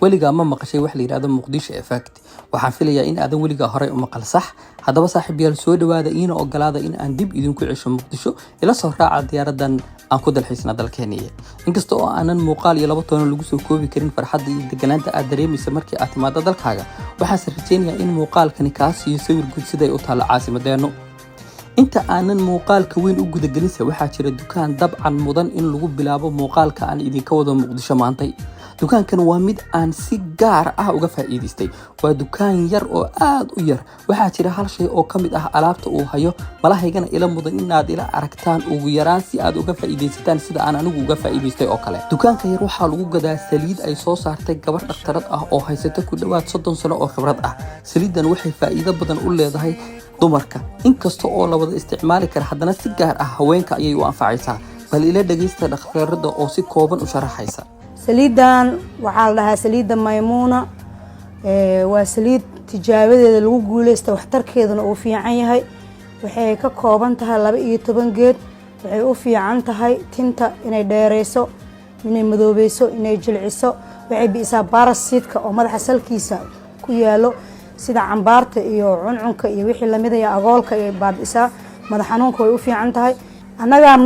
weligaa ma maqashay wax la yiraahdo Muqdisho effect waxaan filayaa in aadan weligaa hore u maqal sax haddaba saaxiibayaal soo dhawaada iina ogolaada in aan dib idinku cesho Muqdisho ila soo raaca diyaaradan aan ku dalxiisna dalkeena inkasta oo aanan muuqaal iyo laba toon lagu soo koobi karin farxadda iyo deganaanta aad dareemayso markii aad timaado dalkaaga waxaan rajaynayaa in muuqaalkani kaas iyo sawir guud sida ay u taalo caasimadeena inta aanan muuqaalka weyn u guda gelinsa waxaa jira dukaan dabcan mudan in lagu bilaabo muuqaalka aan idinka wado Muqdisho maantay dukaankan waa mid aan si gaar ah uga faa'iideystay waa dukaan yar oo aad u yar waxaa jira hal shay oo kamid ah alaabta uu hayo malahaygana ila mudan inaad ila aragtaan ugu yaraan si aad uga faa'iideysataan sida aan anigu uga faa'iideystay oo kale dukaanka yar waxaa lagu gadaa saliid ay soo saartay gabar dhaqtarad ah oo haysata ku dhawaad 30 sano oo khibrad ah saliidan waxay faa'iido badan u leedahay dumarka inkasta oo la wada isticmaali kara haddana si gaar ah haweenka ayay u anfacaysaa bal ila dhageysta dhaqtarada oo si kooban u sharaxaysa saliidan waxaa la dhahaa saliida Maymuna waa saliid tijaabadeeda lagu guuleystay waxtarkeeduna uu fiican yahay waxay ka kooban tahay 12 geed waxay u fiican tahay tinta inay dheereyso inay madoobayso inay jilciso waxay biisaa parasitka oo madaxa salkiisa ku yaalo sida cambaarta iyo cuncunka iyo wixii lamid ah agoolka ay baabisaa madax xanuunka way u fiican tahay anaga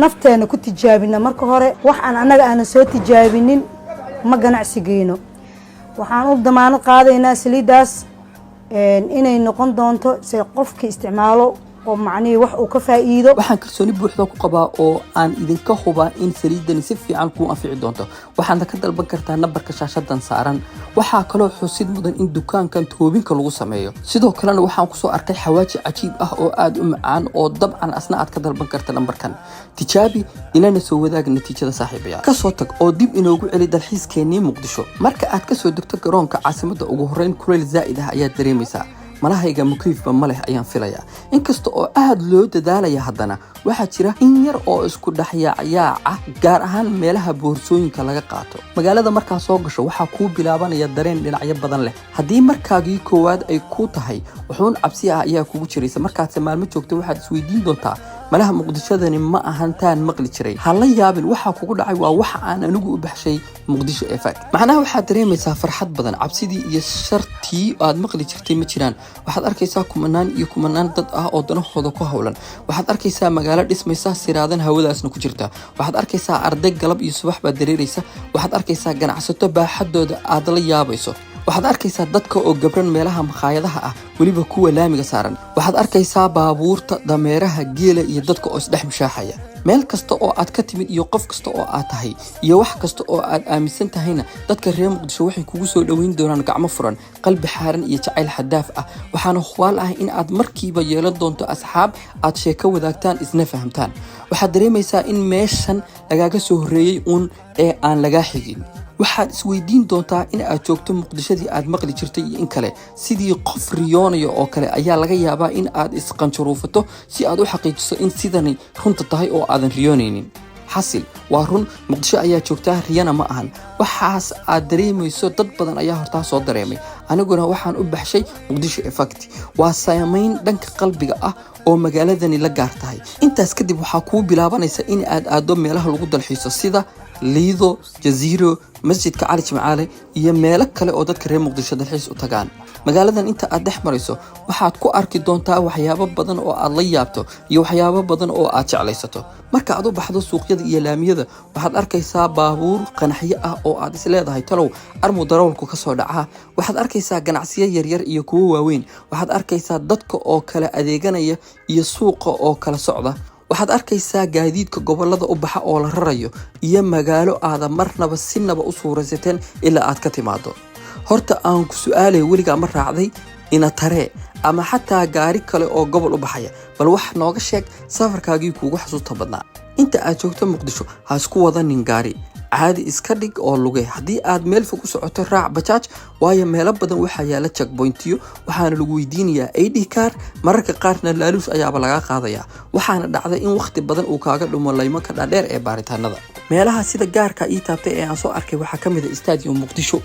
nafteena ku tijaabina marka hore wax aan anaga aan soo tijaabinin ma ganacsigeeno waxaan u damaanad qaadaynaa saliidaas inay noqon doonto si qofkii isticmaalo oo macnaheedu wax uu ka faa'iido waxaan kalsooni buuxda ku qabaa oo aan idinka hubaa in saliidani si fiican ku anfici doonto waxaad ka dalban kartaa nambarka shaashadan saaran waxaa kaloo xusid mudan in dukaankan toobinka lagu sameeyo sidoo kalena waxaan ku soo arkay xawaaji cajiib ah oo aad u macaan oo dabcan asna aad ka dalban kartaa nambarkan tijaabi ilana soo wadaag natiijada saaxiibayaal ka soo tag oo dib inoogu celi dalxiiskeenii Muqdisho marka aad ka soo degto garoonka caasimadda ugu horeyn kuleel zaa'id ah ayaad dareemaysaa malahayga mukiifba ma leh ayaan filayaa inkasta oo aad loo dadaalaya haddana waxaa jira in yar oo isku dhaxyaaca gaar ahaan meelaha boorsooyinka laga qaato magaalada markaa soo gasho waxaa ku bilaabanaya dareen dhinacyo badan leh haddii markaagii koowaad ay ku tahay wuxuun cabsi ah ayaa kugu jiraysa markaad maalmo joogto waxaad isweydiin doontaa malaha Muqdishadani ma ahan taan maqli jiray hala yaabin waxa kugu dhacay waa waxa aan anigu u baxshay Muqdisho effect macnaha waxaad dareemaysaa farxad badan cabsidii iyo shartii aad maqli jirtay ma jiraan waxaad arkaysaa kumanaan dad ah oo danahooda ku hawlan waxaad arkaysaa magaalo dhismaysa siraadan hawadaasna ku jirta waxaad arkaysaa arday galab iyo subax baa dareeraysa waxaad arkaysaa ganacsato baaxadooda aad la yaabayso waxaad arkaysaa dadka oo gabran meelaha makhaayadaha ah waliba kuwa laamiga saaran waxaad arkaysaa baabuurta dameeraha geela iyo dadka oo isdhex mushaaxaya meel kasta oo aad ka timid iyo qof kasta oo aad tahay iyo wax kasta oo aad aaminsan tahayna dadka reer Muqdisho waxay kugu soo dhaweyn doonaan gacmo furan qalbi xaaran iyo jacayl xadaaf ah waxaana hubaal ah in aad markiiba yeelan doonto asxaab aad sheeko wadaagtaan isna fahamtaan waxaad dareemaysaa in meeshan lagaaga soo horeeyay ee aan laga xigin waxaad isweydiin doontaa in aad joogto Muqdishadii aad maqli jirtay in kale sidii qof riyoonayo oo kale ayaa laga yaabaa in aad isqanjaruufato si aad u xaqiijiso in sidani runta tahay oo aadan riyoonaynin xasil waa run Muqdisho ayaa joogtaa riyana ma ahan waxaas aad dareemayso dad badan ayaa hortaa soo dareemay aniguna waxaan u baxshay Muqdisho effect waa saameyn dhanka qalbiga ah oo magaaladani la gaar tahay intaas kadib waxaa ku bilaabanaysa in aad aado meelaha lagu dalxiiso sida Lido Jaziro masjidka Cali Jimcaale iyo meelo kale oo dadka reer Muqdisho dalxiis u tagaan magaaladan inta aad dhex marayso waxaad ku arki doontaa waxyaabo badan oo aad la yaabto iyo waxyaabo badan oo aad jeclaysato marka aad u baxdo suuqyada iyo laamiyada waxaad arkaysaa baabuur qanaxyo ah oo aad isleedahay talow armu darawalku ka soo dhaca waxaad arkaysaa ganacsiyo yaryar iyo kuwo waaweyn waxaad arkaysaa dadka oo kala adeeganaya iyo suuqa oo kala socda waxaad arkaysaa gaadiidka gobolada u baxa oo la rarayo iyo magaalo aad marnaba sinaba u suuraysateen ilaa aad ka timaado horta aan ku su'aalay weliga ma raacday ina tare ama xataa gaari kale oo gobol u baxaya bal wax nooga sheeg safarkaagii kuugu xasuusta badnaa inta aad joogto Muqdisho ha isku wadanin gaari caadi iska dhig oo luge haddii aad meel fog u socoto raac bajaaj waayo meelo badan waxaa yaala checkpointiyo waxaana lagu weydiinayaa ID card mararka qaarna laaluus ayaaba laga qaadayaa waxaana dhacday in waqti badan uu kaaga dhumo laymanka dhaadheer ee baaritaanada meelaha sida gaarka ii taabtay ee aan soo arkay waxaa ka mid ah Stadium Muqdisho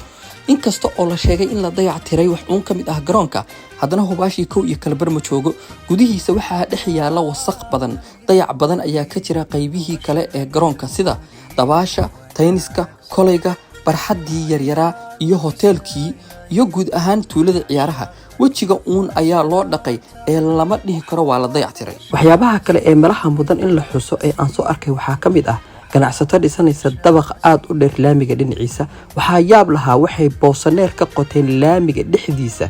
inkasta oo la sheegay in la dayac tiray wax uun ka mid ah garoonka haddana hubaashii kow iyo kala barma joogo gudihiisa waxaa dhex yaala wasaq badan dayac badan ayaa ka jira qaybihii kale ee garoonka sida dabaasha tayniska kolayga barxaddii yaryaraa iyo hoteelkii iyo guud ahaan tuulada ciyaaraha wejiga uun ayaa loo dhaqay ee lama dhihi karo waa la dayactiray. waxyaabaha kale ee malaha mudan in la xuso ee aan soo arkay waxaa ka mid ah ganacsato dhisanaysa dabaq aad u dheer laamiga dhinaciisa. waxaa yaab lahaa waxay boosaneer ka qoteen laamiga dhexdiisa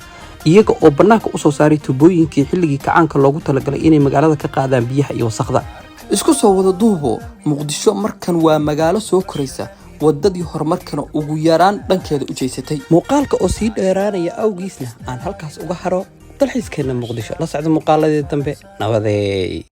iyaga oo bannaanka u soo saaray tubooyinkii xilligii kacaanka loogu talagalay inay magaalada ka qaadaan biyaha iyo wasakhda. isku soo wada duubo muqdisho markan waa magaalo soo koraysa wadadii horumarkana ugu yaraan dhankeeda u jeysatay. muuqaalka oo sii dheeraanaya awgiisna aan halkaas uga haro dalxiiskeena muqdisho. la socdo muuqaaladii dambe. nabadeey.